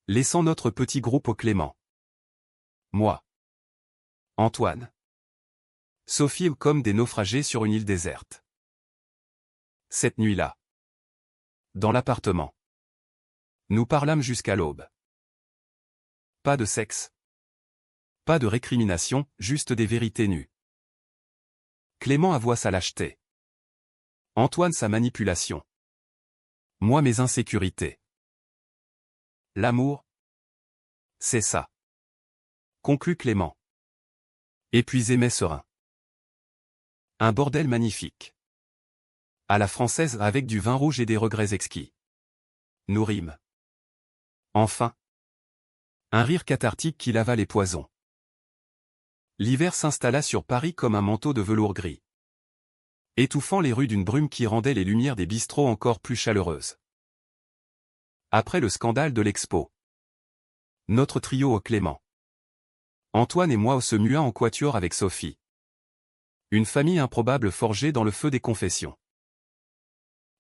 laissant notre petit groupe au Clément. Moi. Antoine. Sophie comme des naufragés sur une île déserte. Cette nuit-là. Dans l'appartement. Nous parlâmes jusqu'à l'aube. Pas de sexe. Pas de récrimination, juste des vérités nues. Clément avoua sa lâcheté. Antoine sa manipulation. Moi mes insécurités. L'amour. C'est ça. Conclut Clément. Épuisé mais serein. Un bordel magnifique. À la française avec du vin rouge et des regrets exquis. Nous rîmes. Enfin. Un rire cathartique qui lava les poisons. L'hiver s'installa sur Paris comme un manteau de velours gris, étouffant les rues d'une brume qui rendait les lumières des bistrots encore plus chaleureuses. Après le scandale de l'Expo. Notre trio au Clément. Antoine et moi se mua en quatuor avec Sophie. Une famille improbable forgée dans le feu des confessions.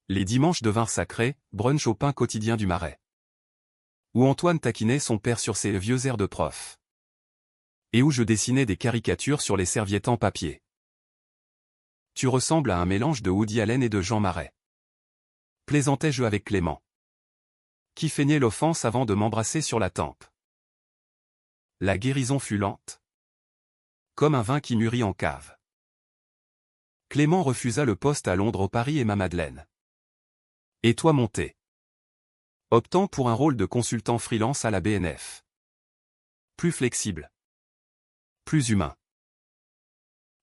Les dimanches devinrent sacrés, brunch au pain quotidien du Marais. Où Antoine taquinait son père sur ses vieux airs de prof. Et où je dessinais des caricatures sur les serviettes en papier. Tu ressembles à un mélange de Woody Allen et de Jean Marais. Plaisantais-je avec Clément. Qui feignait l'offense avant de m'embrasser sur la tempe. La guérison fut lente. Comme un vin qui mûrit en cave. Clément refusa le poste à Londres au Paris et ma Madeleine. Et toi monté. Optant pour un rôle de consultant freelance à la BNF. Plus flexible. Plus humain.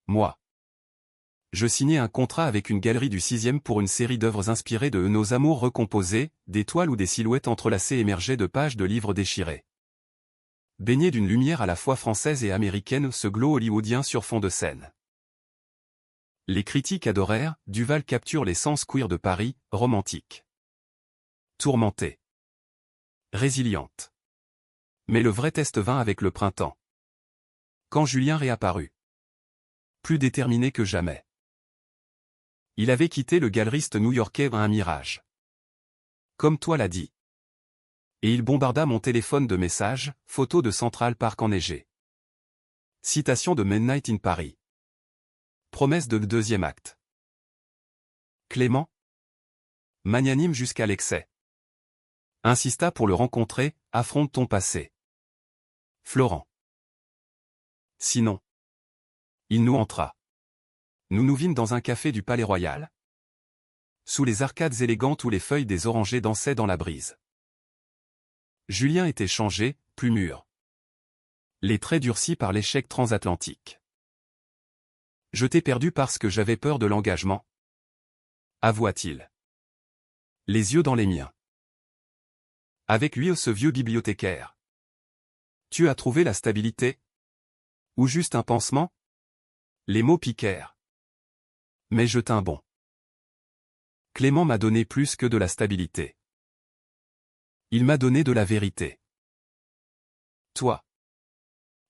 Moi. Je signai un contrat avec une galerie du 6e pour une série d'œuvres inspirées de nos amours recomposés, des toiles ou des silhouettes entrelacées émergeaient de pages de livres déchirés. Baigné d'une lumière à la fois française et américaine, ce glow hollywoodien sur fond de scène. Les critiques adorèrent, Duval capture les sens queer de Paris, romantique. Tourmentée. Résiliente. Mais le vrai test vint avec le printemps. Quand Julien réapparut. Plus déterminé que jamais. Il avait quitté le galeriste new-yorkais à un mirage. Comme toi l'as dit. Et il bombarda mon téléphone de messages, photos de Central Park enneigé. Citation de Midnight in Paris. Promesse de le deuxième acte. Clément. Magnanime jusqu'à l'excès. Insista pour le rencontrer, affronte ton passé. Florent. Sinon. Il nous entra. Nous nous vîmes dans un café du Palais Royal. Sous les arcades élégantes où les feuilles des orangers dansaient dans la brise. Julien était changé, plus mûr. Les traits durcis par l'échec transatlantique. Je t'ai perdu parce que j'avais peur de l'engagement. Avoua-t-il. Les yeux dans les miens. Avec lui ce vieux bibliothécaire. Tu as trouvé la stabilité? Ou juste un pansement? Les mots piquèrent. Mais je tins bon. Clément m'a donné plus que de la stabilité. Il m'a donné de la vérité. Toi.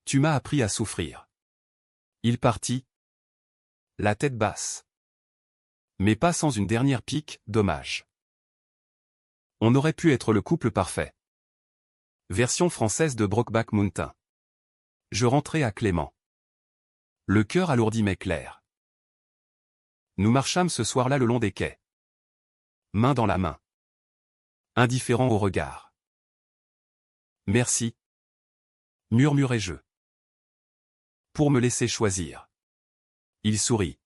Tu m'as appris à souffrir. Il partit. La tête basse. Mais pas sans une dernière pique, dommage. On aurait pu être le couple parfait. Version française de Brokeback Mountain. Je rentrai à Clément. Le cœur alourdi mais clair. Nous marchâmes ce soir-là le long des quais. Main dans la main. Indifférent au regard. Merci. Murmurai-je. Pour me laisser choisir. Il sourit.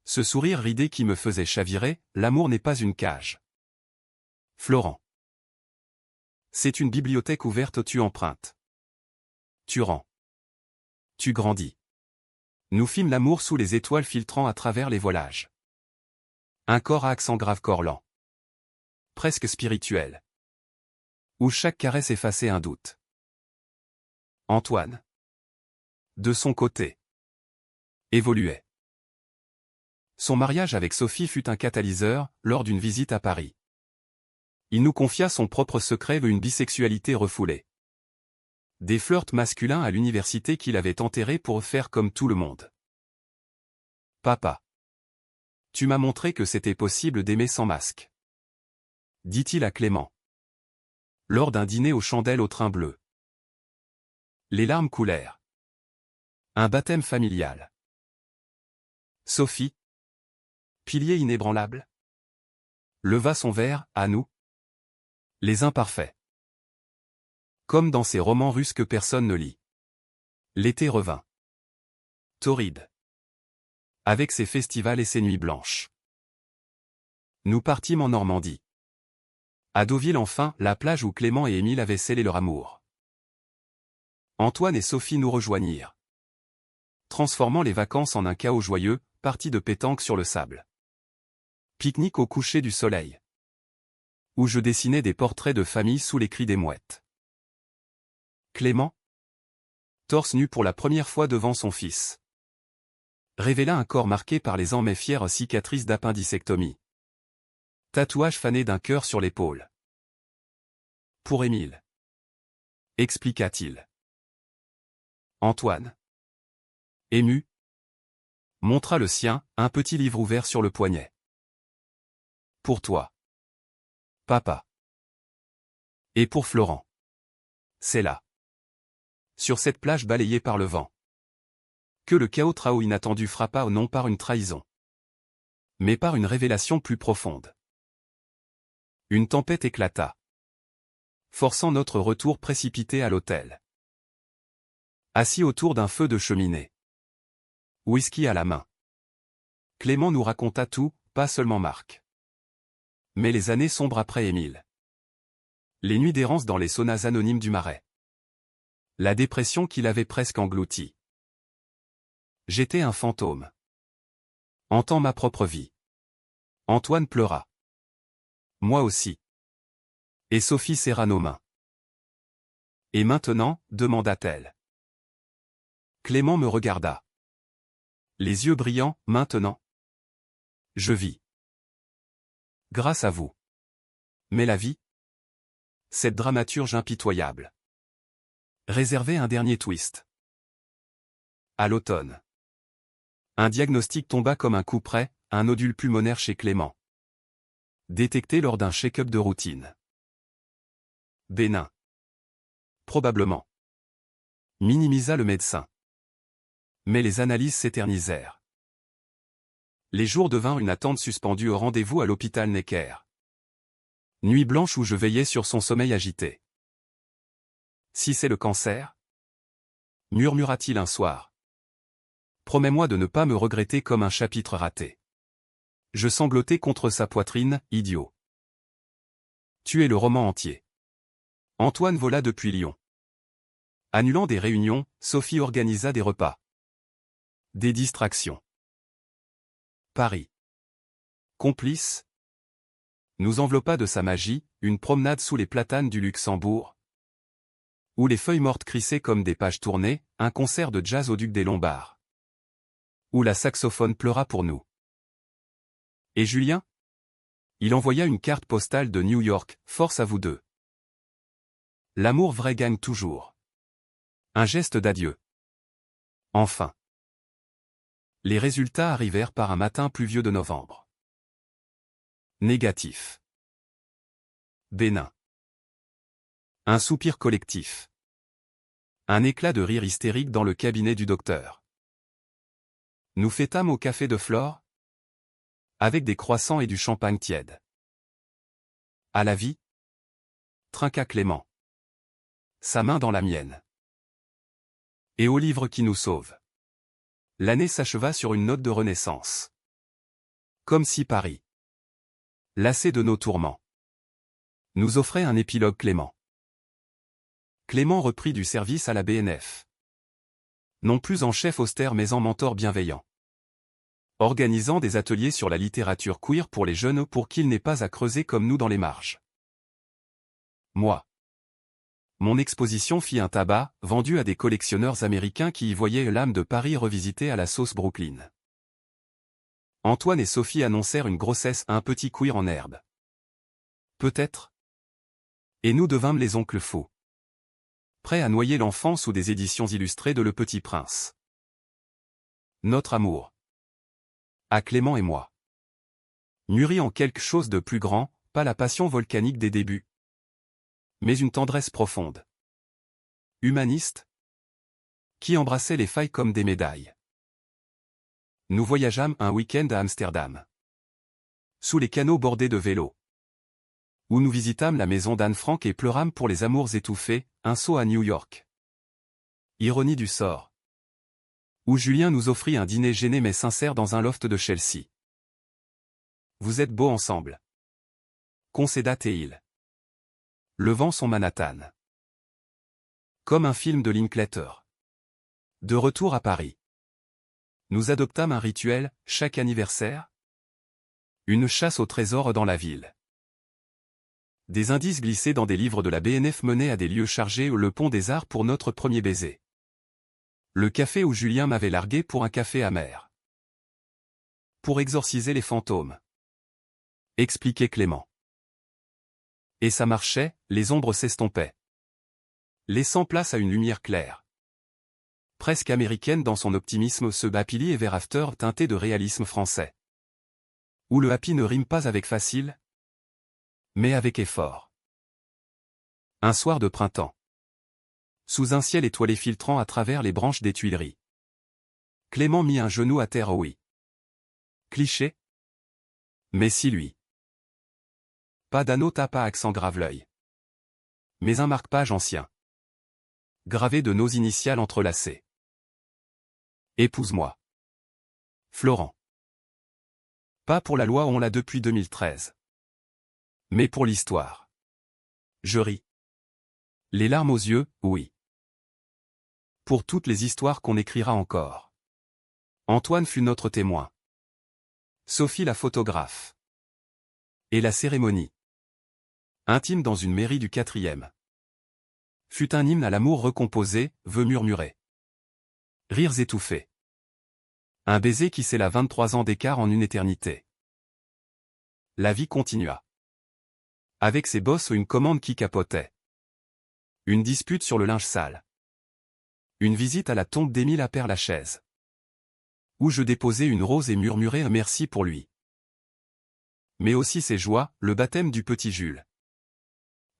Ce sourire ridé qui me faisait chavirer, l'amour n'est pas une cage. Florent. C'est une bibliothèque ouverte, tu empruntes. Tu rends. Tu grandis. Nous fîmes l'amour sous les étoiles filtrant à travers les voilages. Un corps à accent grave, corps lent. Presque spirituel. Où chaque caresse effaçait un doute. Antoine. De son côté. Évoluait. Son mariage avec Sophie fut un catalyseur, lors d'une visite à Paris. Il nous confia son propre secret et une bisexualité refoulée. Des flirts masculins à l'université qu'il avait enterrés pour faire comme tout le monde. Papa. Tu m'as montré que c'était possible d'aimer sans masque. dit-il à Clément. Lors d'un dîner aux chandelles au train bleu. Les larmes coulèrent. Un baptême familial. Sophie, pilier inébranlable, leva son verre, à nous, les imparfaits. Comme dans ces romans russes que personne ne lit. L'été revint. Torride. Avec ses festivals et ses nuits blanches. Nous partîmes en Normandie. À Deauville enfin, la plage où Clément et Émile avaient scellé leur amour. Antoine et Sophie nous rejoignirent. Transformant les vacances en un chaos joyeux, partie de pétanque sur le sable. Pique-nique au coucher du soleil. Où je dessinais des portraits de famille sous les cris des mouettes. Clément, torse nu pour la première fois devant son fils, révéla un corps marqué par les mais fières cicatrices d'appendicectomie. Tatouage fané d'un cœur sur l'épaule. Pour Émile, expliqua-t-il. Antoine, ému, montra le sien, un petit livre ouvert sur le poignet. Pour toi, papa. Et pour Florent. C'est là. Sur cette plage balayée par le vent. Que le chaos trao inattendu frappa non par une trahison, mais par une révélation plus profonde. Une tempête éclata, forçant notre retour précipité à l'hôtel. Assis autour d'un feu de cheminée. Whisky à la main. Clément nous raconta tout, pas seulement Marc. Mais les années sombres après Émile. Les nuits d'errance dans les saunas anonymes du Marais. La dépression qui l'avait presque englouti. J'étais un fantôme. Entends ma propre vie. Antoine pleura. Moi aussi. Et Sophie serra nos mains. Et maintenant, demanda-t-elle. Clément me regarda. Les yeux brillants, maintenant. Je vis. Grâce à vous. Mais la vie? Cette dramaturge impitoyable. Réservait un dernier twist. À l'automne. Un diagnostic tomba comme un coup près, un nodule pulmonaire chez Clément. Détecté lors d'un check-up de routine. Bénin. Probablement. Minimisa le médecin. Mais les analyses s'éternisèrent. Les jours devinrent une attente suspendue au rendez-vous à l'hôpital Necker. Nuit blanche où je veillais sur son sommeil agité. Si c'est le cancer? Murmura-t-il un soir. Promets-moi de ne pas me regretter comme un chapitre raté. Je sanglotai contre sa poitrine, idiot. Tu es le roman entier. Antoine vola depuis Lyon. Annulant des réunions, Sophie organisa des repas. Des distractions. Paris. Complice. Nous enveloppa de sa magie, une promenade sous les platanes du Luxembourg. Où les feuilles mortes crissaient comme des pages tournées, un concert de jazz au Duc des Lombards. Où la saxophone pleura pour nous. Et Julien? Il envoya une carte postale de New York, force à vous deux. L'amour vrai gagne toujours. Un geste d'adieu. Enfin. Les résultats arrivèrent par un matin pluvieux de novembre. Négatif. Bénin. Un soupir collectif. Un éclat de rire hystérique dans le cabinet du docteur. Nous fêtâmes au café de Flore? Avec des croissants et du champagne tiède. À la vie? Trinqua Clément. Sa main dans la mienne. Et au livre qui nous sauve. L'année s'acheva sur une note de renaissance. Comme si Paris, lassé de nos tourments, nous offrait un épilogue Clément. Clément reprit du service à la BNF. Non plus en chef austère mais en mentor bienveillant. Organisant des ateliers sur la littérature queer pour les jeunes pour qu'ils n'aient pas à creuser comme nous dans les marges. Moi. Mon exposition fit un tabac, vendu à des collectionneurs américains qui y voyaient l'âme de Paris revisitée à la sauce Brooklyn. Antoine et Sophie annoncèrent une grossesse à un petit queer en herbe. Peut-être. Et nous devînmes les oncles fous. Prêts à noyer l'enfant sous des éditions illustrées de Le Petit Prince. Notre amour. À Clément et moi. Mûri en quelque chose de plus grand, pas la passion volcanique des débuts, mais une tendresse profonde. Humaniste, qui embrassait les failles comme des médailles. Nous voyageâmes un week-end à Amsterdam, sous les canaux bordés de vélos, où nous visitâmes la maison d'Anne Frank et pleurâmes pour les amours étouffés, un saut à New York. Ironie du sort. Où Julien nous offrit un dîner gêné mais sincère dans un loft de Chelsea. Vous êtes beaux ensemble. Concéda T-il. Levant son Manhattan. Comme un film de Linklater. De retour à Paris. Nous adoptâmes un rituel, chaque anniversaire. Une chasse au trésor dans la ville. Des indices glissés dans des livres de la BNF menaient à des lieux chargés ou le pont des Arts pour notre premier baiser. Le café où Julien m'avait largué pour un café amer. Pour exorciser les fantômes. Expliquait Clément. Et ça marchait, les ombres s'estompaient, laissant place à une lumière claire. Presque américaine dans son optimisme, ce Happily Ever After teinté de réalisme français. Où le happy ne rime pas avec facile, mais avec effort. Un soir de printemps. Sous un ciel étoilé filtrant à travers les branches des Tuileries. Clément mit un genou à terre. Oui. Cliché. Mais si lui. Pas d'anneau tapa accent grave l'œil. Mais un marque-page ancien. Gravé de nos initiales entrelacées. Épouse-moi. Florent. Pas pour la loi, on l'a depuis 2013. Mais pour l'histoire. Je ris. Les larmes aux yeux, oui. Pour toutes les histoires qu'on écrira encore. Antoine fut notre témoin. Sophie la photographe. Et la cérémonie. Intime dans une mairie du 4e. Fut un hymne à l'amour recomposé, vœux murmurés. Rires étouffés. Un baiser qui scella 23 ans d'écart en une éternité. La vie continua. Avec ses bosses une commande qui capotait. Une dispute sur le linge sale. Une visite à la tombe d'Émile à Père-Lachaise. Où je déposai une rose et murmurai un merci pour lui. Mais aussi ses joies, le baptême du petit Jules.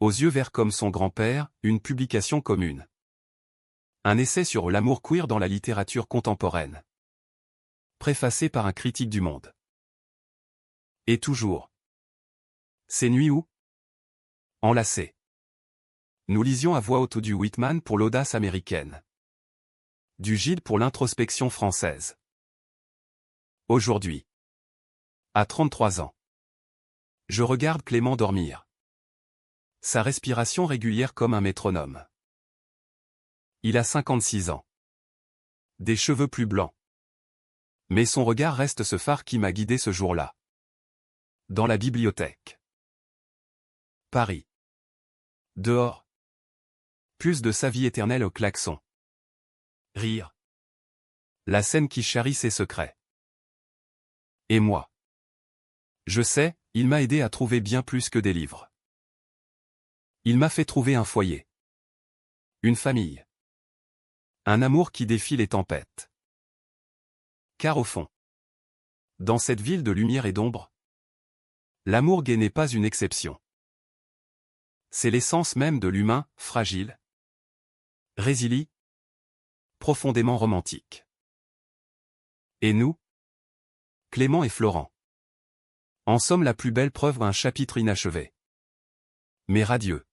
Aux yeux verts comme son grand-père, une publication commune. Un essai sur l'amour queer dans la littérature contemporaine. Préfacé par un critique du Monde. Et toujours. Ces nuits où, enlacés, nous lisions à voix haute du Whitman pour l'audace américaine. Du Gide pour l'introspection française. Aujourd'hui. À 33 ans. Je regarde Clément dormir. Sa respiration régulière comme un métronome. Il a 56 ans. Des cheveux plus blancs. Mais son regard reste ce phare qui m'a guidé ce jour-là. Dans la bibliothèque. Paris. Dehors. Plus de sa vie éternelle au klaxon. Rire. La scène qui charrie ses secrets. Et moi. Je sais, il m'a aidé à trouver bien plus que des livres. Il m'a fait trouver un foyer. Une famille. Un amour qui défie les tempêtes. Car au fond, dans cette ville de lumière et d'ombre, l'amour gai n'est pas une exception. C'est l'essence même de l'humain, fragile, résilient, profondément romantique. Et nous, Clément et Florent, en sommes la plus belle preuve d'un chapitre inachevé. Mais radieux.